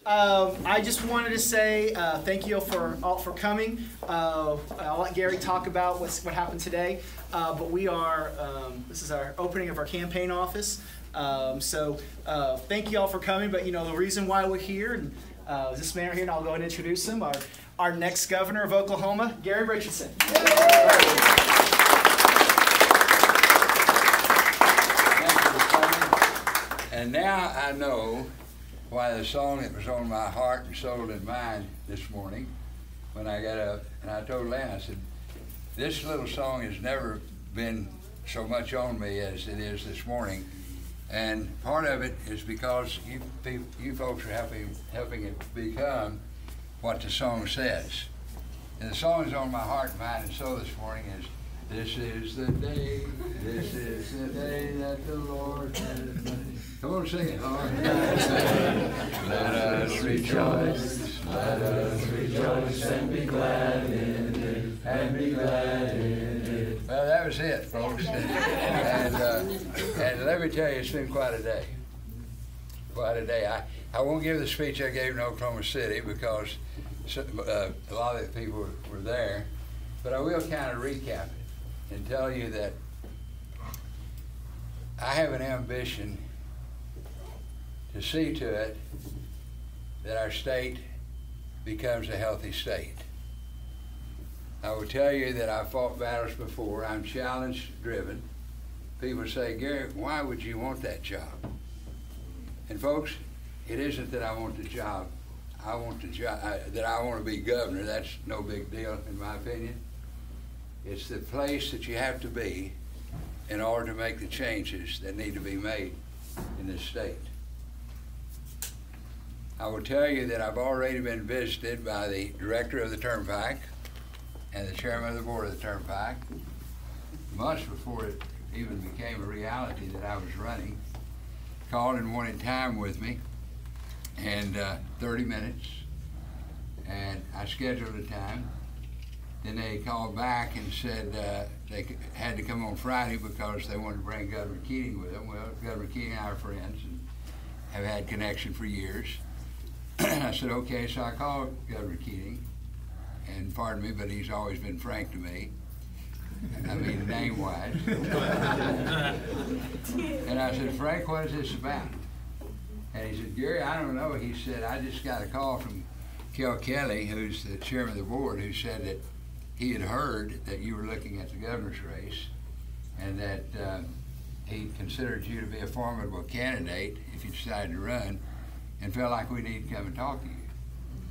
I just wanted to say thank you all for coming. I'll let Gary talk about what happened today. But we are, this is our opening of our campaign office. So thank you all for coming. But, you know, the reason why we're here, and is this man right here, and I'll go ahead and introduce him, our next governor of Oklahoma, Gary Richardson. And now I know why the song that was on my heart and soul and mind this morning when I got up, and I told Lynn, I said, this little song has never been so much on me as it is this morning. And part of it is because you folks are helping it become what the song says. And the song is on my heart, mind, and soul this morning is, this is the day that the Lord has made. Come on, sing it, Lord. Let us rejoice and be glad in it, and be glad in it. Well, that was it, folks. And let me tell you, it's been quite a day. Quite a day. I won't give the speech I gave in Oklahoma City because a lot of the people were there, but I will kind of recap it and tell you that I have an ambition to see to it that our state becomes a healthy state. I will tell you that I've fought battles before. I'm challenge-driven. People say, Gary, why would you want that job? And folks, it isn't that I want the job. I want the job, that I want to be governor. That's no big deal, in my opinion. It's the place that you have to be in order to make the changes that need to be made in this state. I will tell you that I've already been visited by the director of the Turnpike and the chairman of the board of the Turnpike months before it even became a reality that I was running. Called and wanted time with me, and 30 minutes, and I scheduled a time. Then they called back and said they had to come on Friday because they wanted to bring Governor Keating with them. Well, Governor Keating and I are friends and have had connection for years. I said, okay, so I called Governor Keating, and pardon me, but he's always been frank to me. I mean, name-wise. And I said, Frank, what is this about? And he said, Gary, I don't know. He said, I just got a call from Kel Kelly, who's the chairman of the board, who said that he had heard that you were looking at the governor's race and that he considered you to be a formidable candidate if you decided to run and felt like we need to come and talk to you.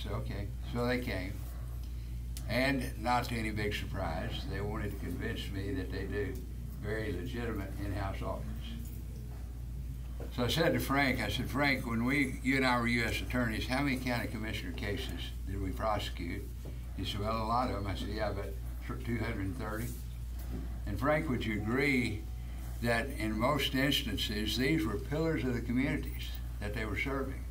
So, okay. So they came. And not to any big surprise, they wanted to convince me that they do very legitimate in-house audits. So I said to Frank, I said, Frank, when you and I were U.S. attorneys, how many county commissioner cases did we prosecute? He said, well, a lot of them. I said, yeah, about 230. And Frank, would you agree that in most instances, these were pillars of the communities that they were serving?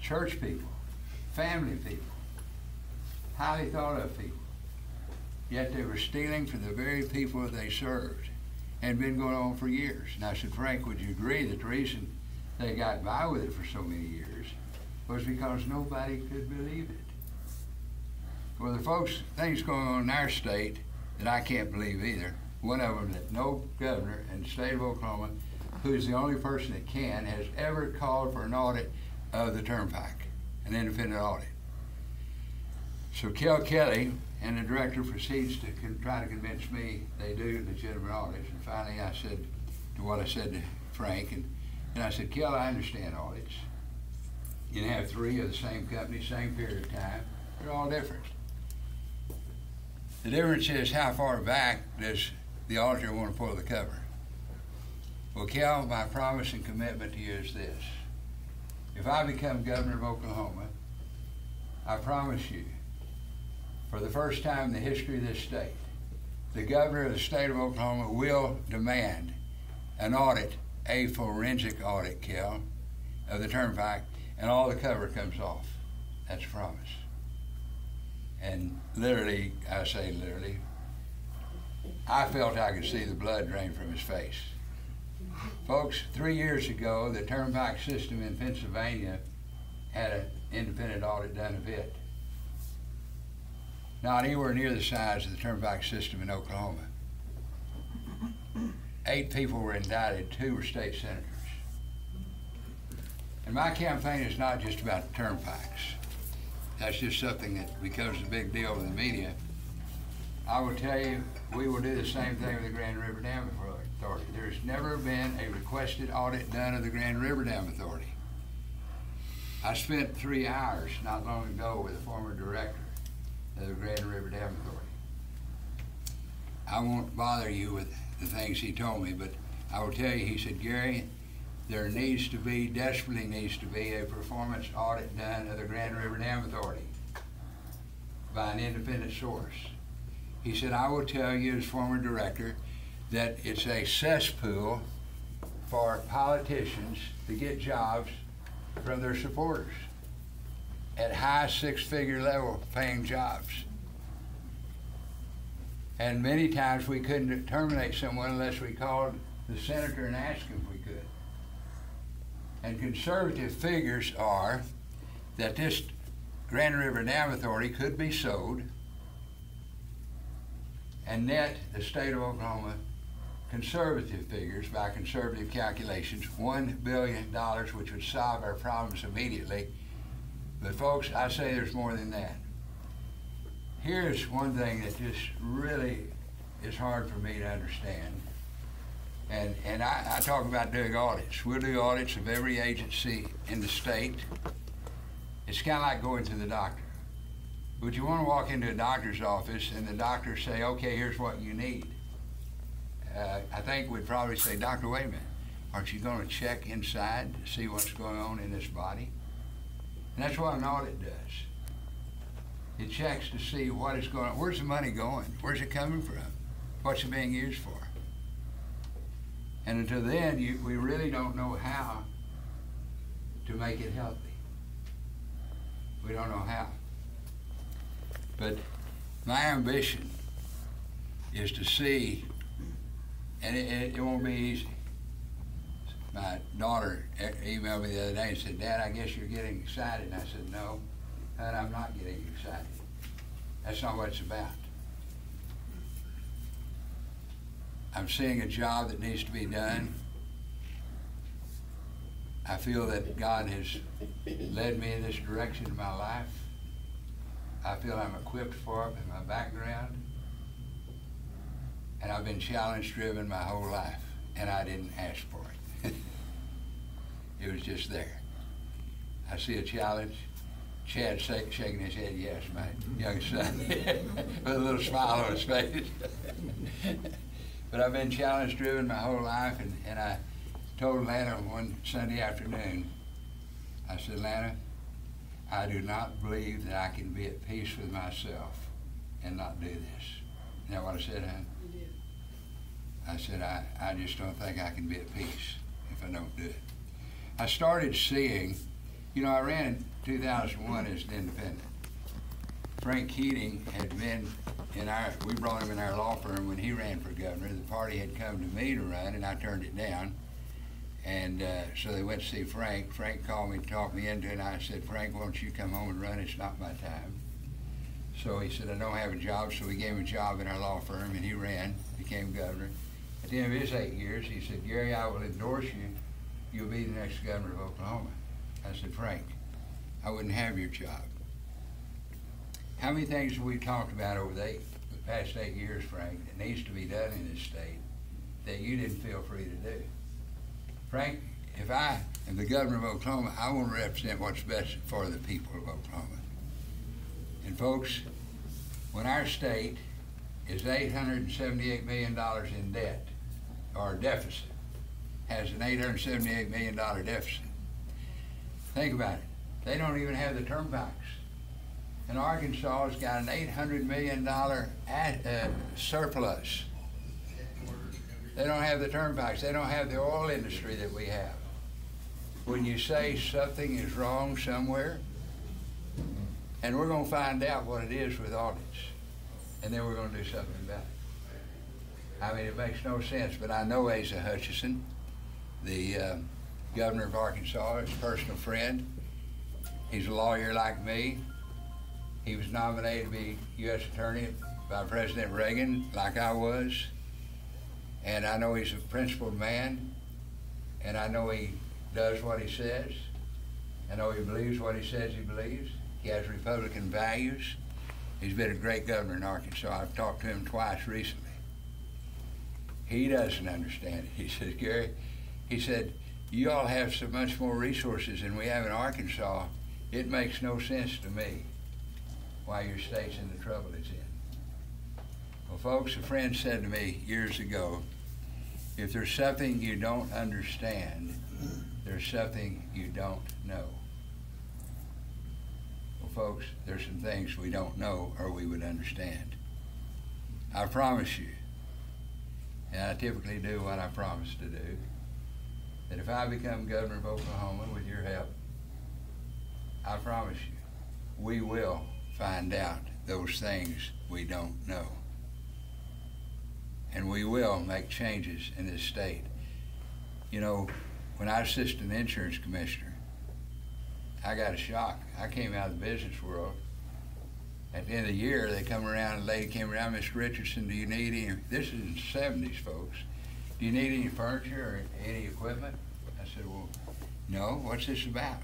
Church people, family people, highly thought of people. Yet they were stealing from the very people that they served and been going on for years. And I said, Frank, would you agree that the reason they got by with it for so many years was because nobody could believe it? Well, the things going on in our state that I can't believe either. One of them, that no governor in the state of Oklahoma, who's the only person that can, has ever called for an audit of the Turnpike, an independent audit. So Kel Kelly and the director proceeds to try to convince me they do legitimate audits. And finally I said to what I said to Frank, and I said, Kel, I understand audits. You can have 3 of the same company, same period of time. They're all different. The difference is how far back does the auditor want to pull the cover? Well, Kel, my promise and commitment to you is this. If I become governor of Oklahoma, I promise you, for the first time in the history of this state, the governor of the state of Oklahoma will demand an audit, a forensic audit, Kel, of the Turnpike, and all the cover comes off. That's a promise. And literally, I say literally, I felt I could see the blood drain from his face. Folks, 3 years ago, the Turnpike system in Pennsylvania had an independent audit done of it. Not anywhere near the size of the turnpike system in Oklahoma. 8 people were indicted, 2 were state senators. And my campaign is not just about the turnpikes. That's just something that becomes a big deal in the media. I will tell you, we will do the same thing with the Grand River Dam Authority. There's never been a requested audit done of the Grand River Dam Authority. I spent 3 hours not long ago with a former director of the Grand River Dam Authority. I won't bother you with the things he told me, but I will tell you, he said, Gary, there desperately needs to be a performance audit done of the Grand River Dam Authority by an independent source. He said, I will tell you as former director that it's a cesspool for politicians to get jobs from their supporters at high 6-figure level paying jobs. And many times we couldn't terminate someone unless we called the senator and asked him if we could. And conservative figures are that this Grand River Dam Authority could be sold and net the state of Oklahoma, conservative figures, by conservative calculations, $1 billion, which would solve our problems immediately. But folks, I say there's more than that. Here's one thing that just really is hard for me to understand. And I talk about doing audits. We'll do audits of every agency in the state. It's kind of like going to the doctor. Would you want to walk into a doctor's office and the doctor say, okay, here's what you need? I think we'd probably say, doctor, wait a minute. Aren't you going to check inside to see what's going on in this body? And that's what an audit does. It checks to see what is going on. Where's the money going? Where's it coming from? What's it being used for? And until then, we really don't know how to make it healthy. We don't know how. But my ambition is to see, and it won't be easy. My daughter emailed me the other day and said, Dad, I guess you're getting excited. And I said, no, Dad, I'm not getting excited. That's not what it's about. I'm seeing a job that needs to be done. I feel that God has led me in this direction in my life. I feel I'm equipped for it in my background. And I've been challenge-driven my whole life, and I didn't ask for it. It was just there. I see a challenge. Chad's shaking his head, yes, my young son, with a little smile on his face. But I've been challenge-driven my whole life, and I told Lana one Sunday afternoon, I said, Lana, I do not believe that I can be at peace with myself and not do this. You know what I said, hon? You did. I said, I just don't think I can be at peace if I don't do it. I started seeing, I ran in 2001 as an independent. Frank Keating had been we brought him in our law firm when he ran for governor. The party had come to me to run, and I turned it down. And so they went to see Frank. Frank called me, talked me into it, and I said, Frank, why don't you come home and run? It's not my time. So he said, I don't have a job, so we gave him a job in our law firm, and he ran, became governor. At the end of his 8 years, he said, Gary, I will endorse you. You'll be the next governor of Oklahoma. I said, Frank, I wouldn't have your job. How many things have we talked about over the past 8 years, Frank, that needs to be done in this state that you didn't feel free to do? Frank, if I am the governor of Oklahoma, I want to represent what's best for the people of Oklahoma. And folks, when our state is $878 million in debt, or deficit, has an $878 million deficit, think about it. They don't even have the turnpikes. And Arkansas has got an $800 million surplus. They don't have the turnpikes. They don't have the oil industry that we have. When you say something is wrong somewhere, and we're going to find out what it is with audits, and then we're going to do something about it. I mean, it makes no sense, but I know Asa Hutchinson, the governor of Arkansas, his personal friend. He's a lawyer like me. He was nominated to be U.S. Attorney by President Reagan, like I was. And I know he's a principled man, and I know he does what he says. I know he believes what he says he believes. He has Republican values. He's been a great governor in Arkansas. I've talked to him twice recently. He doesn't understand it. He says, Gary, he said, you all have so much more resources than we have in Arkansas. It makes no sense to me why your state's in the trouble it's in. Well, folks, a friend said to me years ago, if there's something you don't understand, there's something you don't know. Well, folks, there's some things we don't know or we would understand. I promise you, and I typically do what I promise to do, that if I become governor of Oklahoma with your help, I promise you, we will find out those things we don't know. And we will make changes in this state. You know, when I was assistant insurance commissioner, I got a shock. I came out of the business world. At the end of the year, they come around, a lady came around, Mr. Richardson, do you need any, this is in the 70s, folks, do you need any furniture or any equipment? I said, well, no, what's this about?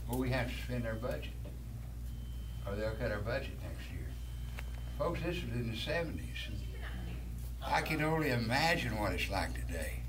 Well, we have to spend our budget, or they'll cut our budget next year. Folks, this was in the 70s. I can only imagine what it's like today.